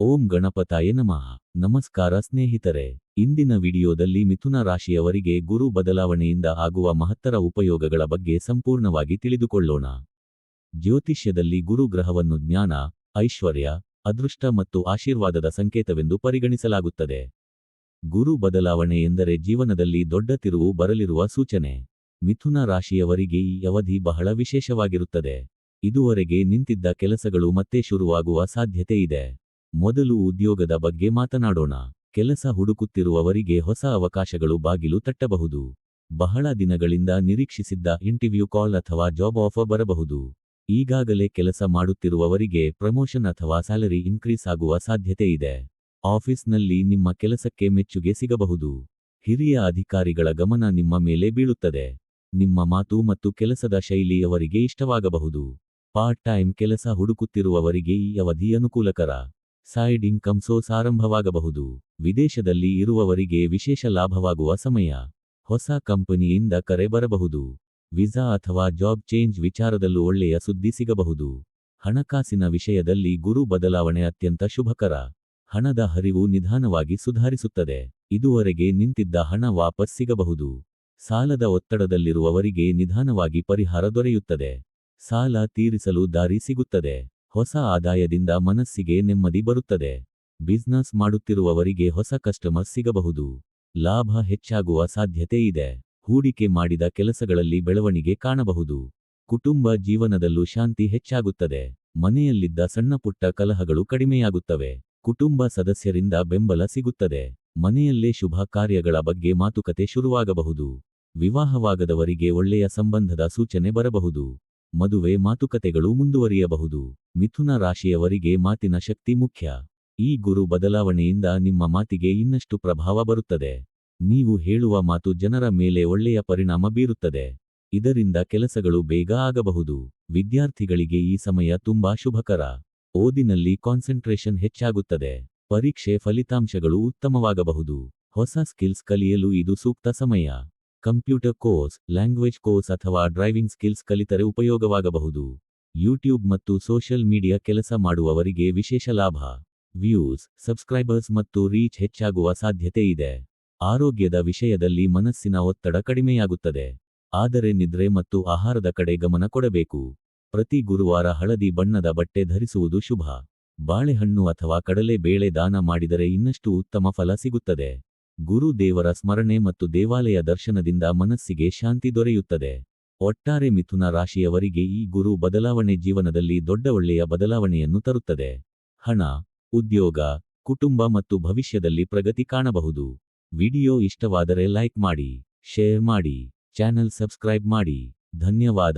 ಓಂ ಗಣಪತಾಯ ನಮಃ. ನಮಸ್ಕಾರ ಸ್ನೇಹಿತರೆ. ಇಂದಿನ ವಿಡಿಯೋದಲ್ಲಿ ಮಿಥುನ ರಾಶಿಯವರಿಗೆ ಗುರು ಬದಲಾವಣೆಯಿಂದ ಆಗುವ ಮಹತ್ತರ ಉಪಯೋಗಗಳ ಬಗ್ಗೆ ಸಂಪೂರ್ಣವಾಗಿ ತಿಳಿದುಕೊಳ್ಳೋಣ. ಜ್ಯೋತಿಷ್ಯದಲ್ಲಿ ಗುರು ಗ್ರಹವನ್ನು ಜ್ಞಾನ, ಐಶ್ವರ್ಯ, ಅದೃಷ್ಟ ಮತ್ತು ಆಶೀರ್ವಾದದ ಸಂಕೇತವೆಂದು ಪರಿಗಣಿಸಲಾಗುತ್ತದೆ. ಗುರು ಬದಲಾವಣೆ ಎಂದರೆ ಜೀವನದಲ್ಲಿ ದೊಡ್ಡ ತಿರುವು ಬರಲಿರುವ ಸೂಚನೆ. ಮಿಥುನ ರಾಶಿಯವರಿಗೆ ಈ ಅವಧಿ ಬಹಳ ವಿಶೇಷವಾಗಿರುತ್ತದೆ. ಇದುವರೆಗೆ ನಿಂತಿದ್ದ ಕೆಲಸಗಳು ಮತ್ತೆ ಶುರುವಾಗುವ ಸಾಧ್ಯತೆ ಇದೆ. ಮೊದಲು ಉದ್ಯೋಗದ ಬಗ್ಗೆ ಮಾತನಾಡೋಣ. ಕೆಲಸ ಹುಡುಕುತ್ತಿರುವವರಿಗೆ ಹೊಸ ಅವಕಾಶಗಳು ಬಾಗಿಲು ತಟ್ಟಬಹುದು. ಬಹಳ ದಿನಗಳಿಂದ ನಿರೀಕ್ಷಿಸಿದ್ದ ಇಂಟರ್ವ್ಯೂ ಕಾಲ್ ಅಥವಾ ಜಾಬ್ ಆಫರ್ ಬರಬಹುದು. ಈಗಾಗಲೇ ಕೆಲಸ ಮಾಡುತ್ತಿರುವವರಿಗೆ ಪ್ರಮೋಷನ್ ಅಥವಾ ಸ್ಯಾಲರಿ ಇನ್ಕ್ರೀಸ್ ಆಗುವ ಸಾಧ್ಯತೆ ಇದೆ. ಆಫೀಸ್ನಲ್ಲಿ ನಿಮ್ಮ ಕೆಲಸಕ್ಕೆ ಮೆಚ್ಚುಗೆ ಸಿಗಬಹುದು. ಹಿರಿಯ ಅಧಿಕಾರಿಗಳ ಗಮನ ನಿಮ್ಮ ಮೇಲೆ ಬೀಳುತ್ತದೆ. ನಿಮ್ಮ ಮಾತು ಮತ್ತು ಕೆಲಸದ ಶೈಲಿ ಅವರಿಗೆ ಇಷ್ಟವಾಗಬಹುದು. ಪಾರ್ಟ್ ಟೈಮ್ ಕೆಲಸ ಹುಡುಕುತ್ತಿರುವವರಿಗೆ ಈ ಅವಧಿ ಅನುಕೂಲಕರ. ಸೈಡ್ ಇನ್ಕಮ್ ಸೋರ್ಸ್ ಆರಂಭವಾಗಬಹುದು. ವಿದೇಶದಲ್ಲಿ ಇರುವವರಿಗೆ ವಿಶೇಷ ಲಾಭವಾಗುವ ಸಮಯ. ಹೊಸ ಕಂಪನಿಯಿಂದ ಕರೆ ಬರಬಹುದು. ವಿಸಾ ಅಥವಾ ಜಾಬ್ ಚೇಂಜ್ ವಿಚಾರದಲ್ಲೂ ಒಳ್ಳೆಯ ಸುದ್ದಿ ಸಿಗಬಹುದು. ಹಣಕಾಸಿನ ವಿಷಯದಲ್ಲಿ ಗುರು ಬದಲಾವಣೆ ಅತ್ಯಂತ ಶುಭಕರ. ಹಣದ ಹರಿವು ನಿಧಾನವಾಗಿ ಸುಧಾರಿಸುತ್ತದೆ. ಇದುವರೆಗೆ ನಿಂತಿದ್ದ ಹಣ ವಾಪಸ್ ಸಿಗಬಹುದು. ಸಾಲದ ಒತ್ತಡದಲ್ಲಿರುವವರಿಗೆ ನಿಧಾನವಾಗಿ ಪರಿಹಾರ ದೊರೆಯುತ್ತದೆ. ಸಾಲ ತೀರಿಸಲು ದಾರಿ ಸಿಗುತ್ತದೆ. ಹೊಸ ಆದಾಯದಿಂದ ಮನಸ್ಸಿಗೆ ನೆಮ್ಮದಿ ಬರುತ್ತದೆ. ಬಿಸ್ನೆಸ್ ಮಾಡುತ್ತಿರುವವರಿಗೆ ಹೊಸ ಕಸ್ಟಮರ್ ಸಿಗಬಹುದು. ಲಾಭ ಹೆಚ್ಚಾಗುವ ಸಾಧ್ಯತೆ ಇದೆ. ಹೂಡಿಕೆ ಮಾಡಿದ ಕೆಲಸಗಳಲ್ಲಿ ಬೆಳವಣಿಗೆ ಕಾಣಬಹುದು. ಕುಟುಂಬ ಜೀವನದಲ್ಲೂ ಶಾಂತಿ ಹೆಚ್ಚಾಗುತ್ತದೆ. ಮನೆಯಲ್ಲಿದ್ದ ಸಣ್ಣಪುಟ್ಟ ಕಲಹಗಳು ಕಡಿಮೆಯಾಗುತ್ತವೆ. ಕುಟುಂಬ ಸದಸ್ಯರಿಂದ ಬೆಂಬಲ ಸಿಗುತ್ತದೆ. ಮನೆಯಲ್ಲೇ ಶುಭ ಕಾರ್ಯಗಳ ಬಗ್ಗೆ ಮಾತುಕತೆ ಶುರುವಾಗಬಹುದು. ವಿವಾಹವಾಗದವರಿಗೆ ಒಳ್ಳೆಯ ಸಂಬಂಧದ ಸೂಚನೆ ಬರಬಹುದು. ಮದುವೆ ಮಾತುಕತೆಗಳು ಮುಂದುವರಿಯಬಹುದು. ಮಿಥುನ ರಾಶಿಯವರಿಗೆ ಮಾತಿನ ಶಕ್ತಿ ಮುಖ್ಯ. ಈ ಗುರು ಬದಲಾವಣೆಯಿಂದ ನಿಮ್ಮ ಮಾತಿಗೆ ಇನ್ನಷ್ಟು ಪ್ರಭಾವ ಬರುತ್ತದೆ. ನೀವು ಹೇಳುವ ಮಾತು ಜನರ ಮೇಲೆ ಒಳ್ಳೆಯ ಪರಿಣಾಮ ಬೀರುತ್ತದೆ. ಇದರಿಂದ ಕೆಲಸಗಳು ಬೇಗ ಆಗಬಹುದು. ವಿದ್ಯಾರ್ಥಿಗಳಿಗೆ ಈ ಸಮಯ ತುಂಬಾ ಶುಭಕರ. ಓದಿನಲ್ಲಿ ಕಾನ್ಸಂಟ್ರೇಷನ್ ಹೆಚ್ಚಾಗುತ್ತದೆ. ಪರೀಕ್ಷೆ ಫಲಿತಾಂಶಗಳು ಉತ್ತಮವಾಗಬಹುದು. ಹೊಸ ಸ್ಕಿಲ್ಸ್ ಕಲಿಯಲು ಇದು ಸೂಕ್ತ ಸಮಯ. ಕಂಪ್ಯೂಟರ್ ಕೋರ್ಸ್, ಲ್ಯಾಂಗ್ವೇಜ್ ಕೋರ್ಸ್ ಅಥವಾ ಡ್ರೈವಿಂಗ್ ಸ್ಕಿಲ್ಸ್ ಕಲಿತರೆ ಉಪಯೋಗವಾಗಬಹುದು. ಯೂಟ್ಯೂಬ್ ಮತ್ತು ಸೋಷಿಯಲ್ ಮೀಡಿಯಾ ಕೆಲಸ ಮಾಡುವವರಿಗೆ ವಿಶೇಷ ಲಾಭ. ವ್ಯೂಸ್, ಸಬ್ಸ್ಕ್ರೈಬರ್ಸ್ ಮತ್ತು ರೀಚ್ ಹೆಚ್ಚಾಗುವ ಸಾಧ್ಯತೆ ಇದೆ. ಆರೋಗ್ಯದ ವಿಷಯದಲ್ಲಿ ಮನಸ್ಸಿನ ಒತ್ತಡ ಕಡಿಮೆಯಾಗುತ್ತದೆ. ಆದರೆ ನಿದ್ರೆ ಮತ್ತು ಆಹಾರದ ಕಡೆ ಗಮನ ಕೊಡಬೇಕು. ಪ್ರತಿ ಗುರುವಾರ ಹಳದಿ ಬಣ್ಣದ ಬಟ್ಟೆ ಧರಿಸುವುದು ಶುಭ. ಬಾಳೆಹಣ್ಣು ಅಥವಾ ಕಡಲೆ ಬೇಳೆ ದಾನ ಮಾಡಿದರೆ ಇನ್ನಷ್ಟು ಉತ್ತಮ ಫಲ ಸಿಗುತ್ತದೆ. ಗುರು ದೇವರ ಸ್ಮರಣೆ ಮತ್ತು ದೇವಾಲಯ ದರ್ಶನದಿಂದ ಮನಸ್ಸಿಗೆ ಶಾಂತಿ ದೊರೆಯುತ್ತದೆ. ಒಟ್ಟಾರೆ ಮಿಥುನ ರಾಶಿಯವರಿಗೆ ಈ ಗುರು ಬದಲಾವಣೆ ಜೀವನದಲ್ಲಿ ದೊಡ್ಡ ಒಳ್ಳೆಯ ಬದಲಾವಣೆಯನ್ನು ತರುತ್ತದೆ. ಹಣ, ಉದ್ಯೋಗ, ಕುಟುಂಬ ಮತ್ತು ಭವಿಷ್ಯದಲ್ಲಿ ಪ್ರಗತಿ ಕಾಣಬಹುದು. ವಿಡಿಯೋ ಇಷ್ಟವಾದರೆ ಲೈಕ್ ಮಾಡಿ, ಶೇರ್ ಮಾಡಿ, ಚಾನೆಲ್ ಸಬ್ಸ್ಕ್ರೈಬ್ ಮಾಡಿ. ಧನ್ಯವಾದ.